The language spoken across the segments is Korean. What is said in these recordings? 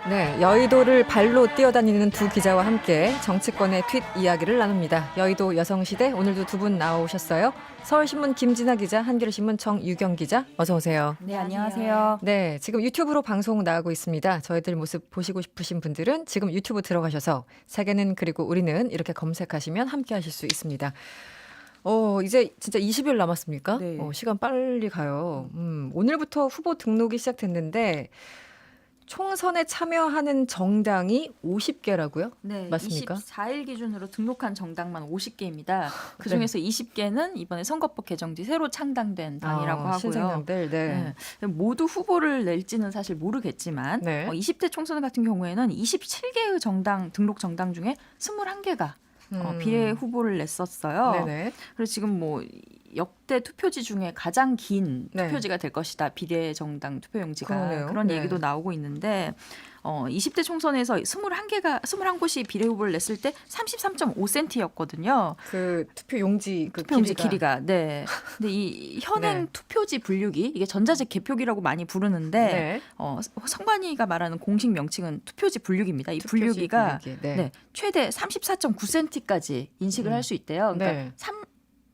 네, 여의도를 발로 뛰어다니는 두 기자와 함께 정치권의 tweet 이야기를 나눕니다. 여의도 여성시대 오늘도 두 분 나오셨어요. 서울신문 김진아 기자, 한겨레신문 정유경 기자, 어서 오세요. 네, 안녕하세요. 네, 지금 유튜브로 방송 나가고 있습니다. 저희들 모습 보시고 싶으신 분들은 지금 유튜브 들어가셔서 세계는 그리고 우리는 이렇게 검색하시면 함께 하실 수 있습니다. 이제 진짜 20일 남았습니까? 네. 시간 빨리 가요. 오늘부터 후보 등록이 시작됐는데 총선에 참여하는 정당이 50개라고요? 네, 맞습니까? 24일 기준으로 등록한 정당만 50개입니다. 그중에서 20개는 이번에 선거법 개정 뒤 새로 창당된 당이라고 하고요. 신생당들, 네. 네, 모두 후보를 낼지는 사실 모르겠지만 네. 20대 총선 같은 경우에는 27개의 정당 등록 정당 중에 21개가 비례 후보를 냈었어요. 네네. 그래서 지금 뭐 역대 투표지 중에 가장 긴 네. 투표지가 될 것이다. 비례 정당 투표용지가 그러네요. 그런 네. 얘기도 나오고 있는데 20대 총선에서 21곳이 비례 후보를 냈을 때 33.5cm였거든요. 그 투표 용지 그 투표용지 길이가. 네. 근데 이 현행 네. 투표지 분류기 이게 전자제 개표기라고 많이 부르는데 네. 선관위가 말하는 공식 명칭은 투표지 분류기입니다. 이 투표지 분류기가 분류기. 네. 네, 최대 34.9cm까지 인식을 할 수 있대요. 그러니까 네.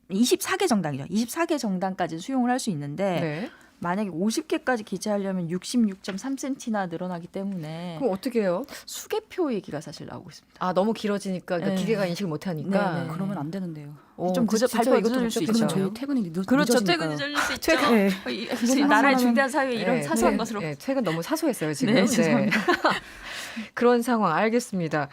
24개 정당이죠. 24개 정당까지 수용을 할 수 있는데 네. 만약에 50개까지 기재하려면 66.3cm나 늘어나기 때문에 그럼 어떻게 해요? 수개표 얘기가 사실 나오고 있습니다. 아, 너무 길어지니까 그러니까 네. 기계가 인식을 못 하니까. 네, 네. 그러면 안 되는데요. 좀 늦어 발표가 이것도 늦어질 수 복잡해요. 그러면 있죠. 저희 퇴근이 그렇죠. 늦어지니까요. 퇴근이 늦을 수 있죠. 퇴근. 네. 이 나라의 중대한 사회에 이런 네, 사소한 네, 것으로. 네, 최근 너무 사소했어요, 지금. 네, 죄송합니다. 그런 상황 알겠습니다.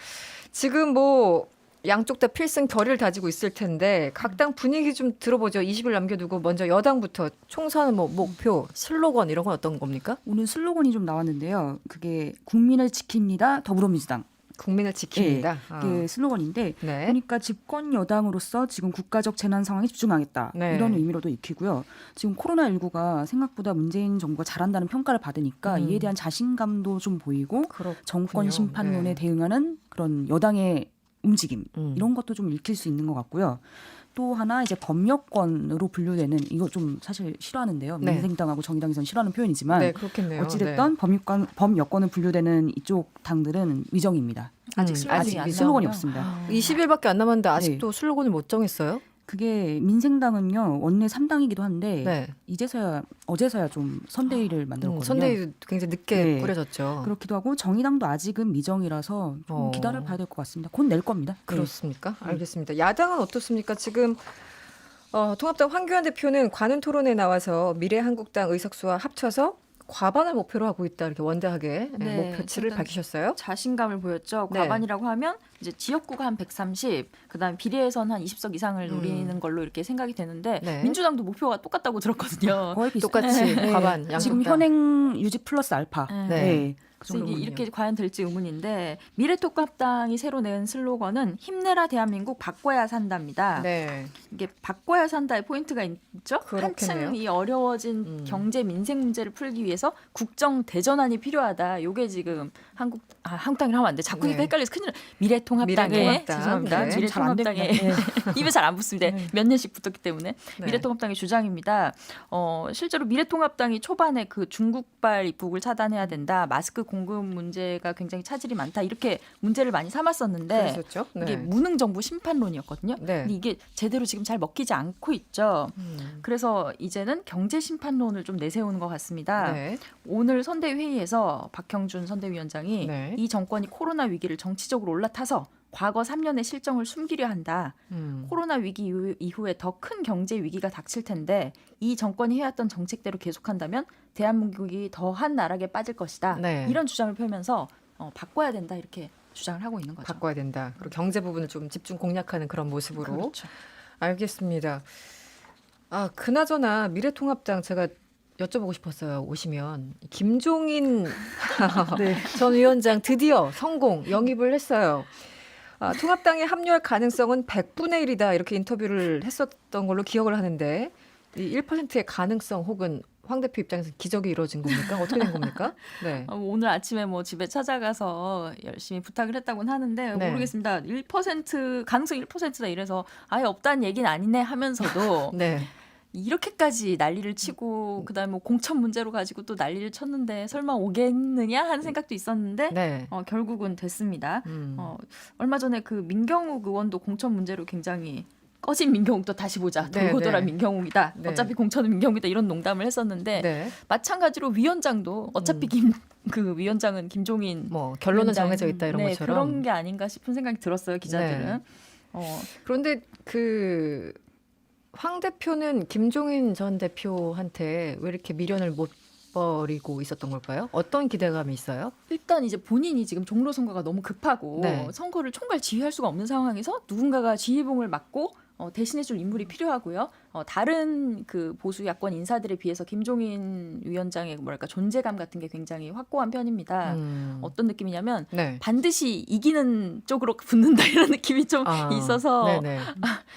지금 뭐 양쪽 다 필승 결의를 다지고 있을 텐데 각 당 분위기 좀 들어보죠. 20일 남겨두고 먼저 여당부터 총선 뭐 목표, 슬로건 이런 건 어떤 겁니까? 오늘 슬로건이 좀 나왔는데요. 그게 국민을 지킵니다. 더불어민주당. 국민을 지킵니다. 그게 슬로건인데 네. 보니까 집권 여당으로서 지금 국가적 재난 상황에 집중하겠다. 네. 이런 의미로도 익히고요. 지금 코로나19가 생각보다 문재인 정부가 잘한다는 평가를 받으니까 이에 대한 자신감도 좀 보이고 그렇군요. 정권 심판론에 네. 대응하는 그런 여당의 움직임 이런 음. 것도 좀 읽힐 수 있는 것 같고요. 또 하나 이제 범여권으로 분류되는 이거 좀 사실 싫어하는데요. 네. 민생당하고 정의당에선 싫어하는 표현이지만 네, 그렇겠네요. 어찌됐든 범여권을 분류되는 이쪽 당들은 위정입니다. 아직 네. 슬로건이 아직 안 슬로건이 나오고요. 없습니다. 20일밖에 안 남았는데 아직도 슬로건을 못 정했어요? 그게 민생당은요 원내 3당이기도 한데 네. 어제서야 좀 선대위를 만들었거든요. 선대위 굉장히 늦게 네. 꾸려졌죠. 그렇기도 하고 정의당도 아직은 미정이라서 좀 기다려봐야 될 것 같습니다. 곧 낼 겁니다. 네. 그렇습니까? 알겠습니다. 야당은 어떻습니까? 지금 통합당 황교안 대표는 관훈 토론에 나와서 미래한국당 의석수와 합쳐서 과반을 목표로 하고 있다 이렇게 원대하게 네, 목표치를 일단 밝히셨어요. 자신감을 보였죠. 네. 과반이라고 하면 이제 지역구가 한 130, 그다음 비례에선 한 20석 이상을 노리는 걸로 이렇게 생각이 되는데 네. 민주당도 목표가 똑같다고 들었거든요. 거의 똑같이 네. 과반 양쪽 지금 다. 현행 유지 플러스 알파. 네. 네. 그 그래서 정도군요. 이렇게 과연 될지 의문인데 미래통합당이 새로 낸 슬로건은 힘내라 대한민국 바꿔야 산다입니다. 네. 이게 바꿔야 산다의 포인트가 있죠. 그렇겠네요. 한층 이 어려워진 경제 민생 문제를 풀기 위해서 국정 대전환이 필요하다. 요게 지금 한국당이라 하면 안 돼. 자꾸 네. 이거 헷갈려서 큰일 나. 미래통합당에 미래통합당. 죄송합니다. 네. 잘안 미래통합당에 됩니다. 입에 잘 안 붙습니다. 몇 년씩 붙었기 때문에 네. 미래통합당의 주장입니다. 실제로 미래통합당이 초반에 그 중국발 입국을 차단해야 된다. 마스크 공급 문제가 굉장히 차질이 많다. 이렇게 문제를 많이 삼았었는데 그랬었죠. 네. 이게 무능 정부 심판론이었거든요. 네. 근데 이게 제대로 지금 잘 먹히지 않고 있죠. 음. 그래서 이제는 경제 심판론을 좀 내세우는 것 같습니다. 네. 오늘 선대위 회의에서 박형준 선대위원장이 네. 이 정권이 코로나 위기를 정치적으로 올라타서 과거 3년의 실정을 숨기려 한다. 코로나 위기 이후에 더 큰 경제 위기가 닥칠 텐데 이 정권이 해왔던 정책대로 계속한다면 대한민국이 더한 나락에 빠질 것이다. 네. 이런 주장을 펴면서 바꿔야 된다 이렇게 주장을 하고 있는 거죠. 바꿔야 된다. 그리고 경제 부분을 좀 집중 공략하는 그런 모습으로. 그렇죠. 알겠습니다. 그나저나 미래통합당 제가 여쭤보고 싶었어요. 오시면 김종인 네. 전 위원장 드디어 성공 영입을 했어요. 통합당에 합류할 가능성은 100분의 1이다 이렇게 인터뷰를 했었던 걸로 기억을 하는데 이 1%의 가능성 혹은 황 대표 입장에서 기적이 이루어진 겁니까? 어떻게 된 겁니까? 네. 오늘 아침에 뭐 집에 찾아가서 열심히 부탁을 했다고는 하는데 네. 모르겠습니다. 1% 가능성 1%다 이래서 아예 없다는 얘기는 아니네 하면서도 네. 이렇게까지 난리를 치고 그다음에 뭐 공천 문제로 가지고 또 난리를 쳤는데 설마 오겠느냐 하는 생각도 있었는데 네. 결국은 됐습니다. 얼마 전에 그 민경욱 의원도 공천 문제로 굉장히 꺼진 민경욱도 다시 보자. 네, 돌고 돌아 네. 민경욱이다. 네. 어차피 공천은 민경욱이다. 이런 농담을 했었는데 네. 마찬가지로 위원장도 어차피 그 위원장은 김종인 뭐 결론은 위원장, 정해져 있다 이런 네, 것처럼. 그런 게 아닌가 싶은 생각이 들었어요. 기자들은. 네. 그런데 그 황 대표는 김종인 전 대표한테 왜 이렇게 미련을 못 버리고 있었던 걸까요? 어떤 기대감이 있어요? 일단 이제 본인이 지금 종로 선거가 너무 급하고 네. 선거를 총괄 지휘할 수가 없는 상황에서 누군가가 지휘봉을 맡고 대신해줄 인물이 필요하고요. 다른 그 보수 야권 인사들에 비해서 김종인 위원장의 뭐랄까 존재감 같은 게 굉장히 확고한 편입니다. 어떤 느낌이냐면 네. 반드시 이기는 쪽으로 붙는다 이런 느낌이 좀 있어서 네네.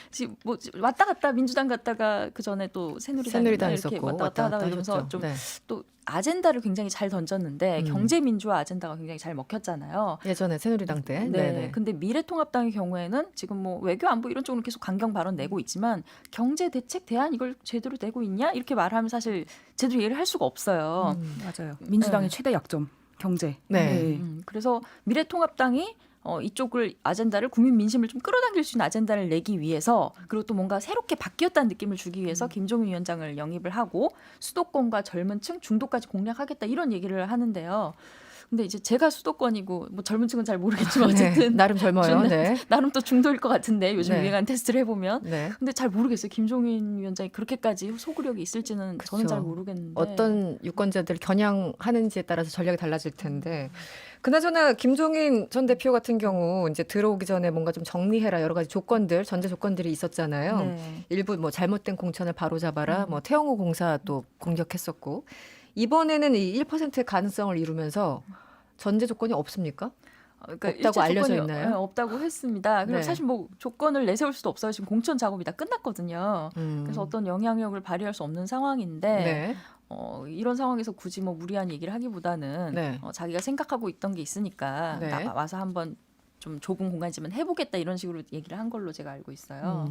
지금 뭐 왔다 갔다 민주당 갔다가 그 전에 또 새누리당 이렇게 있었고 왔다 갔다 하다가 이러면서 하셨죠. 좀 네. 또 아젠다를 굉장히 잘 던졌는데 경제민주화 아젠다가 굉장히 잘 먹혔잖아요. 예전에 새누리당 때. 네. 네네. 근데 미래통합당의 경우에는 지금 뭐 외교 안보 이런 쪽으로 계속 강경 발언 내고 있지만 경제 대책 대안 이걸 제대로 내고 있냐 이렇게 말하면 사실 제대로 이해를 할 수가 없어요. 맞아요. 민주당의 네. 최대 약점 경제. 네. 그래서 미래통합당이 이쪽을 아젠다를 국민 민심을 좀 끌어당길 수 있는 아젠다를 내기 위해서 그리고 또 뭔가 새롭게 바뀌었다는 느낌을 주기 위해서 김종인 위원장을 영입을 하고 수도권과 젊은 층 중도까지 공략하겠다 이런 얘기를 하는데요. 근데 이제 제가 수도권이고 뭐 젊은 층은 잘 모르겠지만 어쨌든 네. 나름 젊어요. 네. 나름 또 중도일 것 같은데 요즘 네. 유행한 테스트를 해보면 네. 근데 잘 모르겠어요. 김종인 위원장이 그렇게까지 소구력이 있을지는 저는 잘 모르겠는데 어떤 유권자들 겨냥하는지에 따라서 전략이 달라질 텐데 그나저나 김종인 전 대표 같은 경우 이제 들어오기 전에 뭔가 좀 정리해라 여러 가지 조건들 전제 조건들이 있었잖아요. 네. 일부 뭐 잘못된 공천을 바로잡아라 뭐 태영호 공사도 공격했었고 이번에는 이 1%의 가능성을 이루면서 전제 조건이 없습니까? 그러니까 없다고 일체 알려져 조건이, 있나요? 네, 없다고 했습니다. 그리고 네. 사실 뭐 조건을 내세울 수도 없어요. 지금 공천 작업이 다 끝났거든요. 그래서 어떤 영향력을 발휘할 수 없는 상황인데 네. 이런 상황에서 굳이 뭐 무리한 얘기를 하기보다는 네. 자기가 생각하고 있던 게 있으니까 네. 와서 한번 좀 좁은 공간이지만 해보겠다 이런 식으로 얘기를 한 걸로 제가 알고 있어요.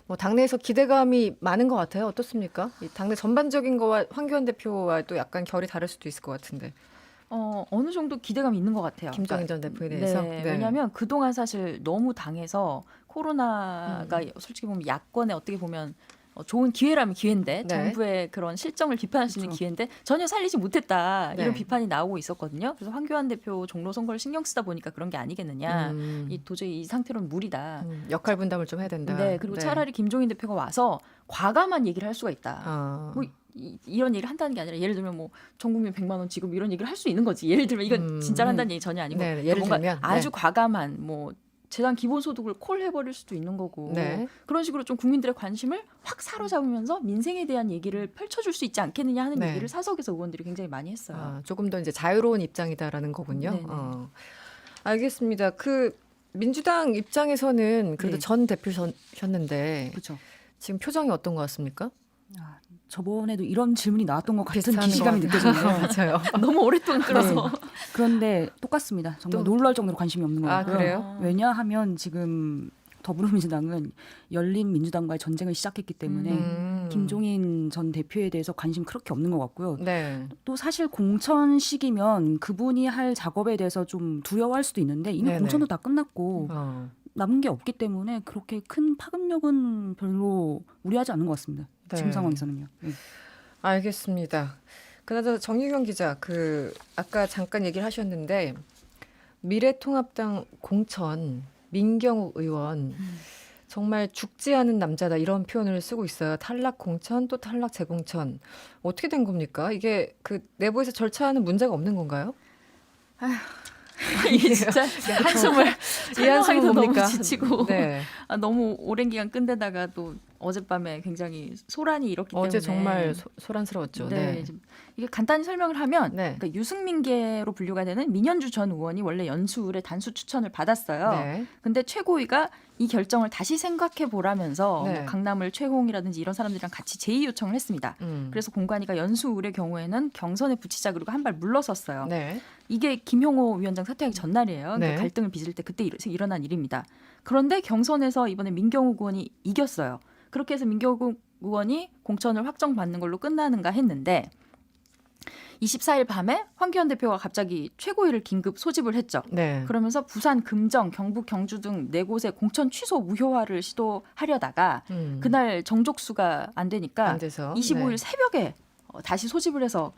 뭐 당내에서 기대감이 많은 것 같아요. 어떻습니까? 이 당내 전반적인 거와 황교안 대표와 또 약간 결이 다를 수도 있을 것 같은데. 어느 정도 기대감이 있는 것 같아요. 김종인 전 대표에 대해서. 네, 네. 왜냐하면 그동안 사실 너무 당해서 코로나가 솔직히 보면 야권에 어떻게 보면 좋은 기회라면 기회인데 네. 정부의 그런 실정을 비판할 수 있는 그렇죠. 기회인데 전혀 살리지 못했다 네. 이런 비판이 나오고 있었거든요. 그래서 황교안 대표 종로 선거를 신경 쓰다 보니까 그런 게 아니겠느냐. 도저히 이 상태로는 무리다. 역할 분담을 좀 해야 된다. 네, 그리고 차라리 김종인 대표가 와서 과감한 얘기를 할 수가 있다. 뭐 이런 얘기를 한다는 게 아니라 예를 들면 뭐 전 국민 100만 원 지급 이런 얘기를 할 수 있는 거지. 예를 들면 이건 진짜로 한다는 얘기 전혀 아니고 네, 예를 뭔가 들면 아주 과감한 뭐 재단 기본소득을 콜해버릴 수도 있는 거고 네. 그런 식으로 좀 국민들의 관심을 확 사로잡으면서 민생에 대한 얘기를 펼쳐줄 수 있지 않겠느냐 하는 네. 얘기를 사석에서 의원들이 굉장히 많이 했어요. 조금 더 이제 자유로운 입장이다라는 거군요. 네네. 알겠습니다. 그 민주당 입장에서는 그래도 네. 전 대표셨는데 그렇죠. 지금 표정이 어떤 것 같습니까? 저번에도 이런 질문이 나왔던 것 같은 비슷한 기시감이 것 느껴지네요. 맞아요. 너무 오랫동안 끌어서 그런데 똑같습니다. 정말 놀랄 정도로 관심이 없는 것 같고요. 그래요? 왜냐하면 지금 더불어민주당은 열린 민주당과의 전쟁을 시작했기 때문에 김종인 전 대표에 대해서 관심 그렇게 없는 것 같고요. 네. 또 사실 공천 시기면 그분이 할 작업에 대해서 좀 두려워할 수도 있는데 이미 네네. 공천도 다 끝났고 남은 게 없기 때문에 그렇게 큰 파급력은 별로 우려하지 않는 것 같습니다. 네. 지금 상황에서는요. 네. 알겠습니다. 그나저나 정유경 기자, 아까 잠깐 얘기를 하셨는데 미래통합당 공천 민경욱 의원 정말 죽지 않은 남자다 이런 표현을 쓰고 있어요. 탈락 공천 또 탈락 재공천 어떻게 된 겁니까? 이게 그 내부에서 절차하는 문제가 없는 건가요? 이게 진짜 한숨을 이 한숨은 너무 뭡니까? 지치고 네. 너무 오랜 기간 끈데다가 또 어젯밤에 굉장히 소란이 일었기 때문에 어제 정말 소란스러웠죠. 네. 이게 간단히 설명을 하면 네. 그러니까 유승민계로 분류가 되는 민현주 전 의원이 원래 연수울에 단수 추천을 받았어요. 네. 근데 최고위가 이 결정을 다시 생각해 보라면서 네. 뭐 강남을 최홍이라든지 이런 사람들이랑 같이 제의 요청을 했습니다. 그래서 공관위가 연수울의 경우에는 경선에 붙이자 그리고 한 발 물러섰어요. 네. 이게 김용호 위원장 사퇴하기 전날이에요. 그러니까 네. 갈등을 빚을 때 그때 일어난 일입니다. 그런데 경선에서 이번에 민경욱 의원이 이겼어요. 그렇게 해서 민경욱 의원이 공천을 확정받는 걸로 끝나는가 했는데 24일 밤에 황교안 대표가 갑자기 최고위를 긴급 소집을 했죠. 네. 그러면서 부산, 금정, 경북, 경주 등 4곳의 공천 취소 무효화를 시도하려다가 그날 정족수가 안 되니까 안 돼서. 25일 네. 새벽에 다시 소집을 해서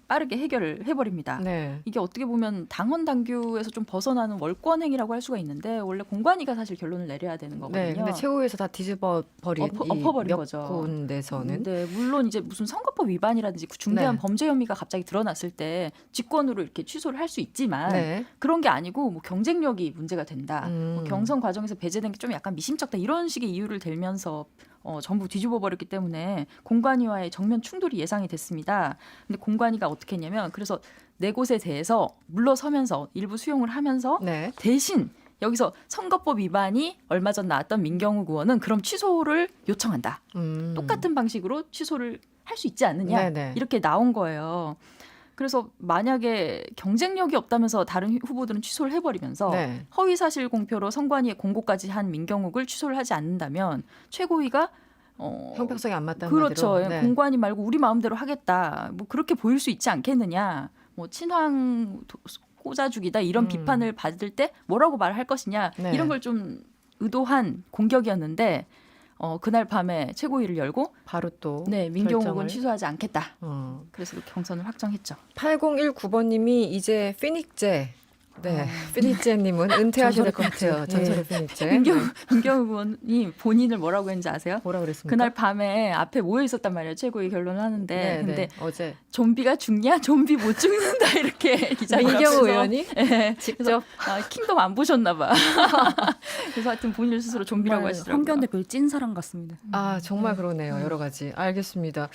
빠르게 해결을 해버립니다. 네. 이게 어떻게 보면 당헌 당규에서 좀 벗어나는 월권 행위라고 할 수가 있는데 원래 공관위가 사실 결론을 내려야 되는 거거든요. 네. 근데 최고위에서 다 뒤집어 버린 엎어버린 몇 거죠. 군데서는. 네, 물론 이제 무슨 선거법 위반이라든지 중대한 네. 범죄 혐의가 갑자기 드러났을 때 직권으로 이렇게 취소를 할 수 있지만 네. 그런 게 아니고 뭐 경쟁력이 문제가 된다. 뭐 경선 과정에서 배제된 게 좀 약간 미심쩍다 이런 식의 이유를 들면서 전부 뒤집어 버렸기 때문에 공관위와의 정면 충돌이 예상이 됐습니다. 근데 공관위가 어떻게 했냐면 그래서 4곳에 대해서 물러서면서 일부 수용을 하면서 네. 대신 여기서 선거법 위반이 얼마 전 나왔던 민경욱 의원은 그럼 취소를 요청한다. 똑같은 방식으로 취소를 할 수 있지 않느냐. 네네. 이렇게 나온 거예요. 그래서 만약에 경쟁력이 없다면서 다른 후보들은 취소를 해버리면서 네. 허위사실 공표로 선관위에 공고까지 한 민경욱을 취소를 하지 않는다면 최고위가 형평성이 안 맞다는 그렇죠. 말대로. 네. 공관위 말고 우리 마음대로 하겠다. 뭐 그렇게 보일 수 있지 않겠느냐. 뭐 친황 꽂아주기다 이런 비판을 받을 때 뭐라고 말할 것이냐. 네. 이런 걸 좀 의도한 공격이었는데 그날 밤에 최고위를 열고 바로 또 네, 민경욱은 결정을. 취소하지 않겠다. 어. 그래서 경선을 확정했죠. 8019번님이 이제 피닉제. 네, 피닉제님은 은퇴하셔야 될 것 같아요. 전설의 피닉제. 민경욱 의원이 본인을 뭐라고 했는지 아세요? 뭐라 그랬습니까? 그날 밤에 앞에 모여 있었단 말이에요. 최고위 결론을 하는데. 네, 근데 네. 어제 좀비가 죽냐? 좀비 못 죽는다 이렇게 기자가 민경욱 의원이 네, 직접 킹덤 안 보셨나 봐. 그래서 하여튼 본인을 스스로 좀비라고 하시더라고요. 황교안 대표의 찐 사랑 같습니다. 아 정말 그러네요. 여러 가지 알겠습니다.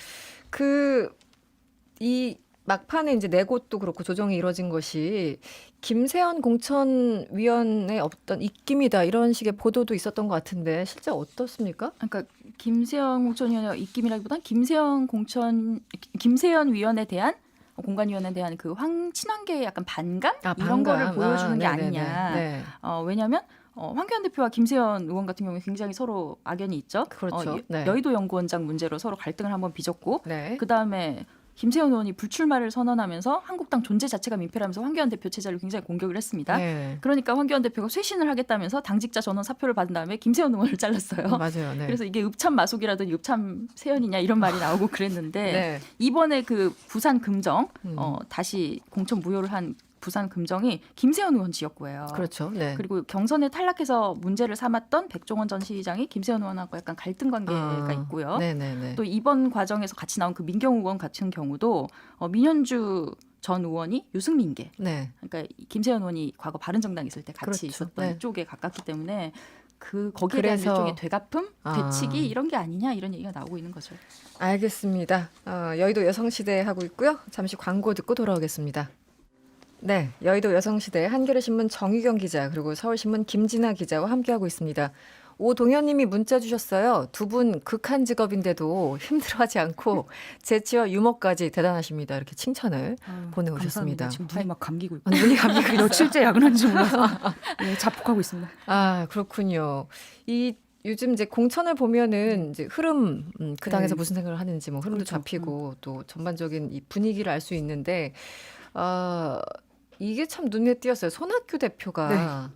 이 막판에 이제 4곳도 그렇고 조정이 이루어진 것이 김세현 공천위원의 어떤 입김이다 이런 식의 보도도 있었던 것 같은데 실제 어떻습니까? 그러니까 김세현 공천위원회 입김이라기보단 김세현 위원에 대한 공관위원에 대한 그 친환계의 약간 반감 이런 거를 보여주는 게 네네네. 아니냐. 네. 왜냐하면 황교안 대표와 김세현 의원 같은 경우에 굉장히 서로 악연이 있죠. 그렇죠. 네. 여의도 연구원장 문제로 서로 갈등을 한번 빚었고 네. 그 다음에 김세현 의원이 불출마를 선언하면서 한국당 존재 자체가 민폐라면서 황교안 대표 체제를 굉장히 공격을 했습니다. 네. 그러니까 황교안 대표가 쇄신을 하겠다면서 당직자 전원 사표를 받은 다음에 김세현 의원을 잘랐어요. 맞아요. 네. 그래서 이게 읍참 마속이라더니 읍참 세현이냐 이런 말이 나오고 그랬는데 네. 이번에 그 부산 금정 다시 공천 무효를 한 부산 금정이 김세현 의원 지역구예요. 그렇죠. 네. 그리고 경선에 탈락해서 문제를 삼았던 백종원 전 시장이 김세현 의원하고 약간 갈등 관계가 있고요. 네네네. 또 이번 과정에서 같이 나온 그 민경욱 의원 같은 경우도 민현주 전 의원이 유승민계. 네. 그러니까 김세현 의원이 과거 바른정당 있을 때 같이 그렇죠. 있었던 네. 이쪽에 가깝기 때문에 거기에 대한 그래서- 일종의 되갚음, 되치기 이런 게 아니냐 이런 얘기가 나오고 있는 거죠. 알겠습니다. 여의도 여성시대 하고 있고요. 잠시 광고 듣고 돌아오겠습니다. 네, 여의도 여성시대 한겨레신문 정유경 기자 그리고 서울신문 김진아 기자와 함께하고 있습니다. 오동현님이 문자 주셨어요. 두 분 극한 직업인데도 힘들어하지 않고 재치와 유머까지 대단하십니다. 이렇게 칭찬을 보내오셨습니다. 감사합니다. 지금 눈이 막 감기고 있고 눈이 감기고 있어요. 며칠째 야근한지 몰라서 네, 자폭하고 있습니다. 아 그렇군요. 요즘 이제 공천을 보면은 이제 흐름, 그 당에서 네. 무슨 생각을 하는지 뭐 흐름도 그렇죠. 잡히고 또 전반적인 이 분위기를 알 수 있는데, 이게 참 눈에 띄었어요. 손학규 대표가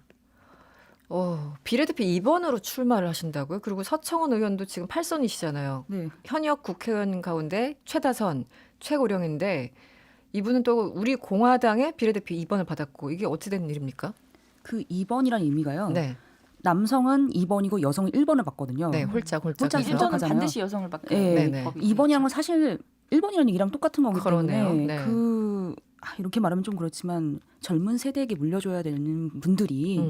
비례대표 2번으로 출마를 하신다고요? 그리고 서청원 의원도 지금 8선이시잖아요. 네. 현역 국회의원 가운데 최다선, 최고령인데 이분은 또 우리 공화당의 비례대표 2번을 받았고 이게 어찌 된 일입니까? 그 2번이라는 의미가요. 네, 남성은 2번이고 여성은 1번을 받거든요. 네, 홀짝. 홀짝이 해서. 일정- 1번은 정확하잖아요. 반드시 여성을 받게 네. 네네. 2번이란 건 사실 1번이라는 얘기랑 똑같은 거기 그러네요. 때문에 네. 이렇게 말하면 좀 그렇지만 젊은 세대에게 물려줘야 되는 분들이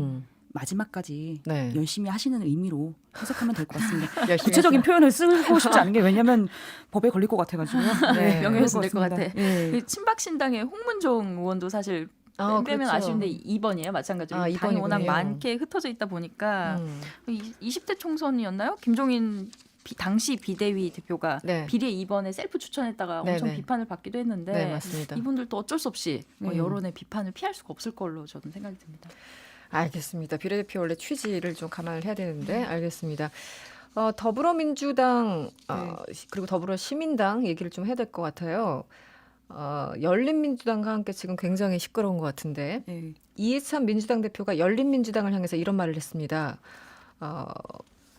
마지막까지 네. 열심히 하시는 의미로 해석하면 될 것 같습니다. 열심히 구체적인 표현을 쓰고 싶지 않은 게 왜냐하면 법에 걸릴 것 같아가지고 네. 명예훼손 될 것 같아. 네. 그 친박신당의 홍문종 의원도 사실 빼면 그렇죠. 아쉬운데 2번이에요. 마찬가지로 당이 2번이군요. 워낙 많게 흩어져 있다 보니까 20대 총선이었나요? 김종인 당시 비대위 대표가 네. 비례 2번에 셀프 추천했다가 엄청 네네. 비판을 받기도 했는데 네, 맞습니다. 이분들도 어쩔 수 없이 여론의 비판을 피할 수가 없을 걸로 저는 생각이 듭니다. 알겠습니다. 비례대표 원래 취지를 좀 감안을 해야 되는데 알겠습니다. 더불어민주당 그리고 더불어시민당 얘기를 좀 해야 될 것 같아요. 열린민주당과 함께 지금 굉장히 시끄러운 것 같은데 네. 이해찬 민주당 대표가 열린민주당을 향해서 이런 말을 했습니다.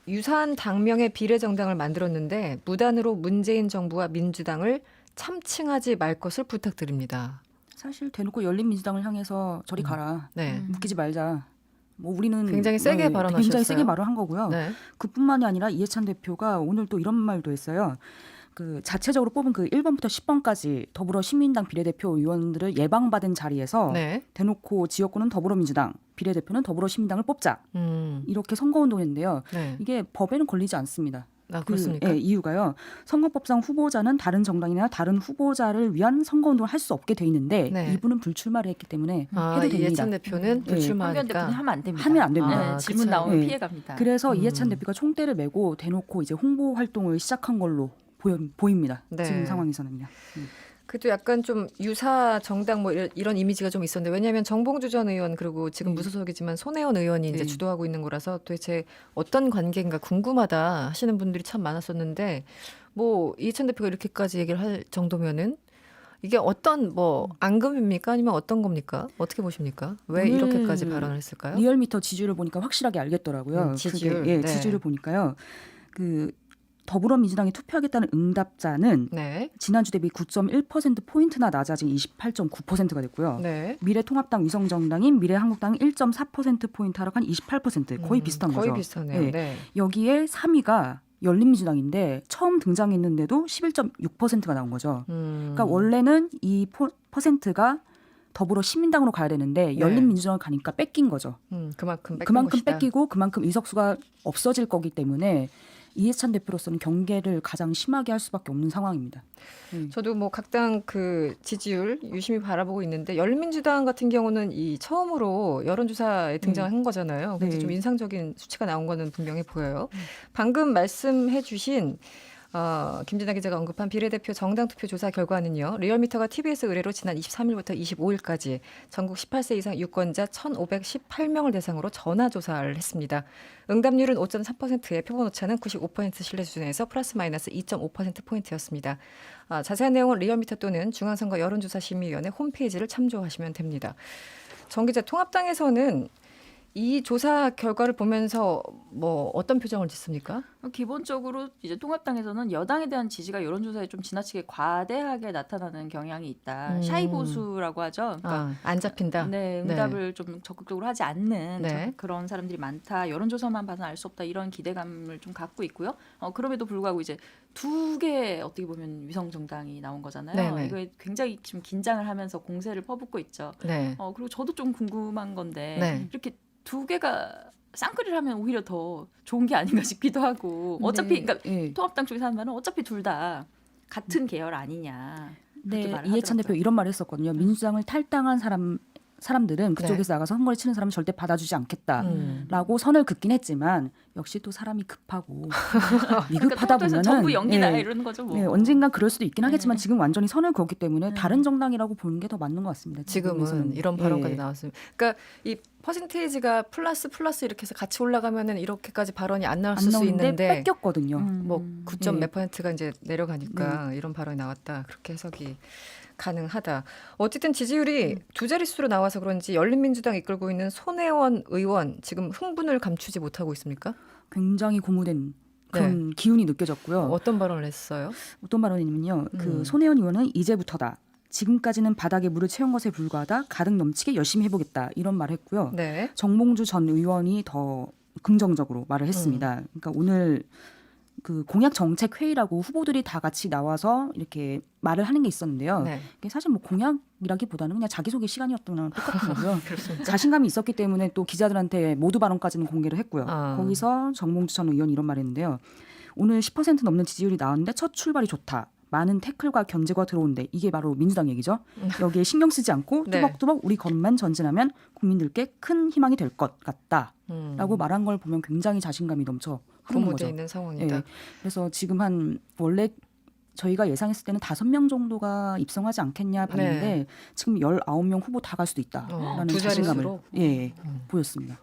유사한 당명의 비례정당을 만들었는데 무단으로 문재인 정부와 민주당을 참칭하지 말 것을 부탁드립니다. 사실 대놓고 열린민주당을 향해서 저리 가라. 네. 묶이지 말자. 뭐 우리는 굉장히 세게 발언하셨어요. 굉장히 세게 말을 한 거고요. 네. 그뿐만이 아니라 이해찬 대표가 오늘 또 이런 말도 했어요. 그 자체적으로 뽑은 그 1번부터 10번까지 더불어 시민당 비례대표 의원들을 예방받은 자리에서 네. 대놓고 지역구는 더불어민주당, 비례대표는 더불어시민당을 뽑자. 이렇게 선거운동했는데요. 네. 이게 법에는 걸리지 않습니다. 그렇습니까? 이유가요. 선거법상 후보자는 다른 정당이나 다른 후보자를 위한 선거운동을 할 수 없게 돼 있는데 네. 이분은 불출마를 했기 때문에 해도 됩니다. 이해찬 대표는 황교안 불출마하니까 대표는 하면 안 됩니다. 하면 안 됩니다. 질문 그쵸. 나오면 네. 피해갑니다. 그래서 이해찬 대표가 총대를 메고 대놓고 이제 홍보 활동을 시작한 걸로 보입니다. 네. 지금 상황에서는요. 그래도 약간 좀 유사 정당 뭐 이런 이미지가 좀 있었는데 왜냐하면 정봉주 전 의원 그리고 지금 무소속이지만 손혜원 의원이 이제 네. 주도하고 있는 거라서 도대체 어떤 관계인가 궁금하다 하시는 분들이 참 많았었는데 뭐 이해찬 대표가 이렇게까지 얘기를 할 정도면은 이게 어떤 뭐 앙금입니까 아니면 어떤 겁니까? 어떻게 보십니까? 왜 오늘 이렇게까지 발언을 했을까요? 리얼미터 지지율을 보니까 확실하게 알겠더라고요. 지지율. 그게, 네. 지지율을 보니까요. 그 더불어민주당에 투표하겠다는 응답자는 네, 지난주 대비 9.1% 포인트나 낮아진 28.9%가 됐고요. 네, 미래통합당 위성정당인 미래한국당 1.4% 포인트 하락한 28% 거의 비슷한 거의 거죠. 비슷하네요. 네. 네. 여기에 3위가 열린민주당인데 처음 등장했는데도 11.6%가 나온 거죠. 그러니까 원래는 이 퍼센트가 더불어 시민당으로 가야 되는데 네. 열린민주당을 가니까 뺏긴 거죠. 그만큼 그만큼 뺏기고 그만큼 의석수가 없어질 거기 때문에 이해찬 대표로서는 경계를 가장 심하게 할 수밖에 없는 상황입니다. 저도 뭐 각 당 그 지지율 유심히 바라보고 있는데 열린민주당 같은 경우는 이 처음으로 여론조사에 등장한 거잖아요. 그래서 네. 좀 인상적인 수치가 나온 거는 분명히 보여요. 방금 말씀해주신 김진아 기자가 언급한 비례대표 정당 투표 조사 결과는요. 리얼미터가 TBS 의뢰로 지난 23일부터 25일까지 전국 18세 이상 유권자 1,518명을 대상으로 전화조사를 했습니다. 응답률은 5.3%에 표본 오차는 95% 신뢰 수준에서 플러스 마이너스 2.5%포인트였습니다. 자세한 내용은 리얼미터 또는 중앙선거 여론조사심의위원회 홈페이지를 참조하시면 됩니다. 정 기자, 통합당에서는 이 조사 결과를 보면서 뭐 어떤 표정을 짓습니까? 기본적으로 이제 통합당에서는 여당에 대한 지지가 여론조사에 좀 지나치게 과대하게 나타나는 경향이 있다. 샤이 보수라고 하죠. 그러니까 안 잡힌다. 네, 응답을 좀 적극적으로 하지 않는 네. 그런 사람들이 많다. 여론조사만 봐서 알 수 없다. 이런 기대감을 좀 갖고 있고요. 그럼에도 불구하고 이제 두 개 어떻게 보면 위성 정당이 나온 거잖아요. 네네. 이거에 굉장히 좀 긴장을 하면서 공세를 퍼붓고 있죠. 네. 그리고 저도 좀 궁금한 건데 네. 이렇게 두 개가 쌍끌이를 하면 오히려 더 좋은 게 아닌가 싶기도 하고 어차피 그러니까 네. 통합당 쪽에서 하는 말은 어차피 둘 다 같은 계열 아니냐. 그렇게 네, 말을 이해찬 대표 하더라고요. 이런 말을 했었거든요. 민주당을 탈당한 사람들은 그쪽에서 나가서 선거를 치는 사람을 절대 받아주지 않겠다라고 선을 긋긴 했지만 역시 또 사람이 급하고 미급하다 그러니까 보면은 정부 연기다 네, 이러는 거죠. 뭐. 네, 언젠간 그럴 수도 있긴 하겠지만 네. 지금 완전히 선을 그었기 때문에 다른 정당이라고 보는 게 더 맞는 것 같습니다. 지금은 지금에서는. 이런 발언까지 예. 나왔습니다. 그러니까 이 퍼센테이지가 플러스 이렇게 해서 같이 올라가면은 이렇게까지 발언이 안 나왔을 안 수 나오는데 있는데 뺏겼거든요. 뭐 9점 네. 몇 퍼센트가 이제 내려가니까 이런 발언이 나왔다. 그렇게 해석이 가능하다. 어쨌든 지지율이 두 자릿수로 나와서 그런지 열린민주당 이끌고 있는 손혜원 의원 지금 흥분을 감추지 못하고 있습니까? 굉장히 고무된 그런 기운이 느껴졌고요. 어떤 발언을 했어요? 어떤 발언이냐면요. 그 손혜원 의원은 이제부터다. 지금까지는 바닥에 물을 채운 것에 불과하다. 가득 넘치게 열심히 해보겠다. 이런 말을 했고요. 네. 정봉주 전 의원이 더 긍정적으로 말을 했습니다. 그러니까 오늘 그 공약 정책 회의라고 후보들이 다 같이 나와서 이렇게 말을 하는 게 있었는데요. 네. 이게 사실 뭐 공약이라기보다는 그냥 자기소개 시간이었던 거랑 똑같은 거고요. 자신감이 있었기 때문에 또 기자들한테 모두 발언까지는 공개를 했고요. 거기서 정봉주 전 의원이 이런 말을 했는데요. 오늘 10% 넘는 지지율이 나왔는데 첫 출발이 좋다. 많은 태클과 견제가 들어오는데 이게 바로 민주당 얘기죠. 여기에 신경 쓰지 않고 네. 뚜벅뚜벅 우리 것만 전진하면 국민들께 큰 희망이 될 것 같다라고 말한 걸 보면 굉장히 자신감이 넘쳐 흐르는 거죠. 고무돼 있는 상황이다. 네. 그래서 지금 한 원래 저희가 예상했을 때는 5명 정도가 입성하지 않겠냐 봤는데 네. 지금 19명 후보 다 갈 수도 있다라는 두 자신감을 자릿수로? 예, 보였습니다.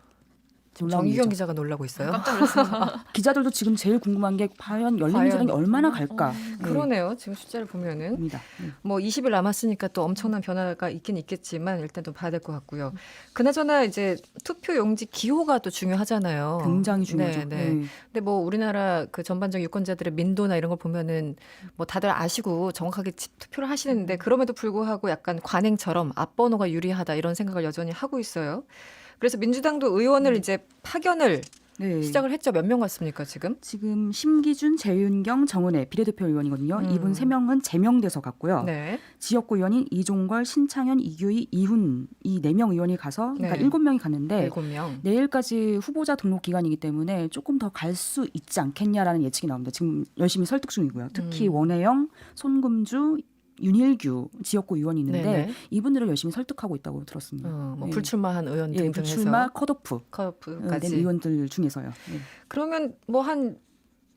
놀라운 정유경 일이죠. 기자가 놀라고 있어요. 깜짝 놀랐습니다. 기자들도 지금 제일 궁금한 게 과연 열린민주당이 얼마나 갈까. 그러네요. 지금 숫자를 보면은 입니다. 뭐 20일 남았으니까 또 엄청난 변화가 있긴 있겠지만 일단 좀 봐야 될 것 같고요. 그나저나 이제 투표 용지 기호가 또 중요하잖아요. 굉장히 중요하죠. 네, 네. 근데 뭐 우리나라 그 전반적 유권자들의 민도나 이런 걸 보면은 뭐 다들 아시고 정확하게 투표를 하시는데 그럼에도 불구하고 약간 관행처럼 앞번호가 유리하다 이런 생각을 여전히 하고 있어요. 그래서 민주당도 의원을 이제 파견을 네. 시작을 했죠. 몇 명 갔습니까 지금? 지금 심기준, 재윤경, 정은혜 비례대표 의원이거든요. 이분 3명은 제명돼서 갔고요. 네. 지역구 의원인 이종걸, 신창현, 이규희, 이훈 이 4명 의원이 가서 그러니까 네. 7명이 갔는데 7명. 내일까지 후보자 등록 기간이기 때문에 조금 더 갈 수 있지 않겠냐라는 예측이 나옵니다. 지금 열심히 설득 중이고요. 특히 원혜영, 손금주, 윤일규 지역구 의원이 있는데 네네. 이분들을 열심히 설득하고 있다고 들었습니다. 뭐 네. 불출마한 의원 예, 등등 불출마, 해서 컷오프 컷오프까지. 된 의원들 중에서요. 예. 그러면 뭐 한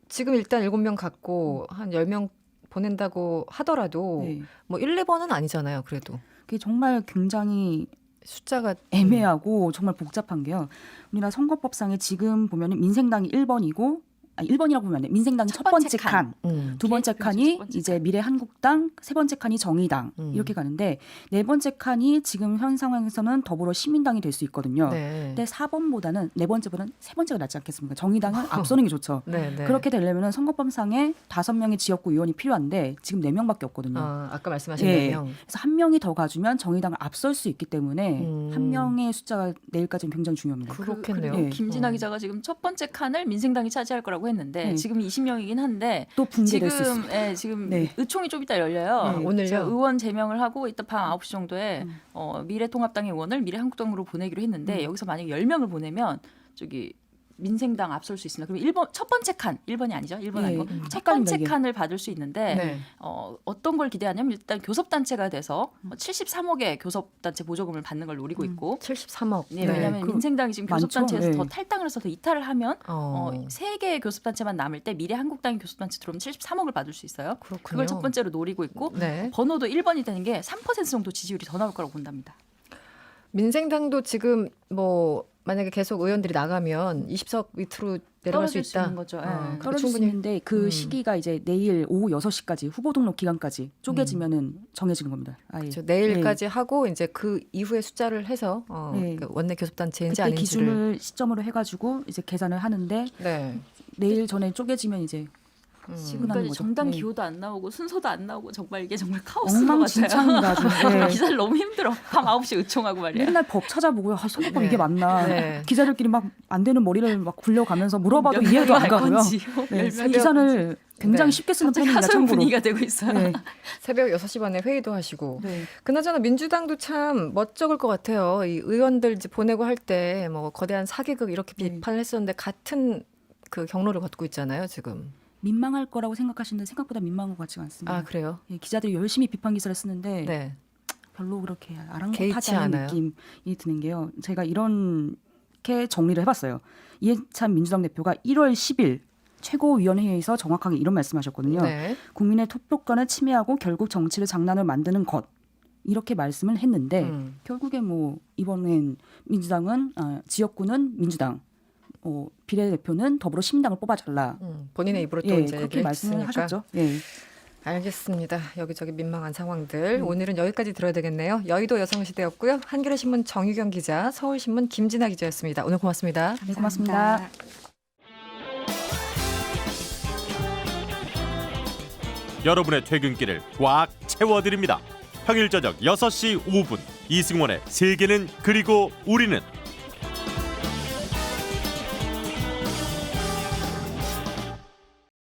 지금 일단 7명 갖고 한 10명 보낸다고 하더라도 네. 뭐 1, 2번은 아니잖아요. 그래도 그게 정말 굉장히 숫자가 애매하고 정말 복잡한 게요. 우리나라 선거법상에 지금 보면은 민생당이 1번이고 1번이라고 보면 안 돼. 민생당이 첫 번째 칸, 두 번째 칸이 첫 번째 이제 미래한국당, 세 번째 칸이 정의당 이렇게 가는데 네 번째 칸이 지금 현 상황에서는 더불어 시민당이 될 수 있거든요. 네. 근데 4번보다는 네 번째보다는 세 번째가 낫지 않겠습니까? 정의당은 앞서는 게 좋죠. 네, 네. 그렇게 되려면 선거법상에 5명의 지역구 의원이 필요한데 지금 4명밖에 없거든요. 아까 말씀하신 예. 4명. 그래서 한 명이 더 가주면 정의당을 앞설 수 있기 때문에 한 명의 숫자가 내일까지는 굉장히 중요합니다. 그렇겠네요. 예. 김진아 기자가 지금 첫 번째 칸을 민생당이 차지할 거라고 했는데 네. 지금 20명이긴 한데 또 붕괴될 수 있습니다. 지금 지금 네. 의총이 좀 이따 열려요. 네. 오늘요? 제가 의원 제명을 하고 이따 밤 9시 정도에 미래통합당의 의원을 미래한국당으로 보내기로 했는데 여기서 만약에 10명을 보내면 저기 민생당 앞설 수 있습니다. 그럼 1번 첫 번째 칸 1번이 아니죠. 1번 네. 아니고 첫 헷갈립니다, 번째 이게. 칸을 받을 수 있는데 네. 어떤 걸 기대하냐면 일단 교섭단체가 돼서 73억의 교섭단체 보조금을 받는 걸 노리고 있고 73억. 네, 왜냐하면 민생당이 지금 많죠? 교섭단체에서 네. 더 탈당을 해서 더 이탈을 하면 3개의 교섭단체만 남을 때 미래한국당이 교섭단체 들어오면 73억을 받을 수 있어요. 그렇군요. 그걸 첫 번째로 노리고 있고 네. 번호도 1번이 되는 게 3% 정도 지지율이 더 나올 거라고 본답니다. 민생당도 지금 뭐 만약에 계속 의원들이 나가면 20석 밑으로 내려갈 수 떨어질 수 있다. 있는 거죠. 예. 떨어질 수 충분히 있는데 그 시기가 이제 내일 오후 6시까지 후보 등록 기간까지 쪼개지면은 정해지는 겁니다. 아예. 그렇죠. 내일까지 하고 이제 그 이후에 숫자를 해서 네. 그 원내 교섭단체인지 그때 아닌지를 기준을 시점으로 해가지고 이제 계산을 하는데 네. 내일 전에 쪼개지면 이제 지금까지 끝나는 거죠. 정당 네. 기호도 안 나오고 순서도 안 나오고 정말 이게 정말 카오스인 것 같아요. 엉망진창입니다. 아주. 네. 기사를 너무 힘들어. 밤 9시 의총하고 말이야. 맨날 법 찾아보고요. 선거법 네. 이게 맞나? 네. 기자들끼리 막 안 되는 머리를 막 굴려가면서 물어봐도 이해도 안 가고요. 네. 기사를 굉장히 네. 쉽게 쓰는 갑자기 편입니다. 하소연 참고로. 분위기가 되고 있어요. 네. 새벽 6시 반에 회의도 하시고. 네. 그나저나 민주당도 참 멋쩍을 것 같아요. 이 의원들 이제 보내고 할 때 뭐 거대한 사개극 이렇게 네. 비판을 했었는데 같은 그 경로를 걷고 있잖아요, 지금. 민망할 거라고 생각하시는데 생각보다 민망한 것 같지가 않습니다. 아, 그래요? 예, 기자들이 열심히 비판 기사를 쓰는데 네. 별로 그렇게 개의치 아랑곳하지 않은 않아요. 느낌이 드는 게요. 제가 이렇게 정리를 해봤어요. 이해찬 민주당 대표가 1월 10일 최고위원회에서 정확하게 이런 말씀하셨거든요. 네. 국민의 투표권을 침해하고 결국 정치를 장난으로 만드는 것. 이렇게 말씀을 했는데 결국에 뭐 이번엔 민주당은 지역구는 민주당, 비례대표는 더불어 시민당을 뽑아달라. 본인의 입으로 또 예, 이제 그렇게 얘기를 말씀을 했으니까. 하셨죠. 예. 알겠습니다. 여기저기 민망한 상황들. 오늘은 여기까지 들어야 되겠네요. 여의도 여성시대였고요. 한겨레신문 정유경 기자, 서울신문 김진아 기자였습니다. 오늘 고맙습니다. 네, 고맙습니다. 여러분의 퇴근길을 꽉 채워드립니다. 평일 저녁 6시 5분 이승원의 세계는 그리고 우리는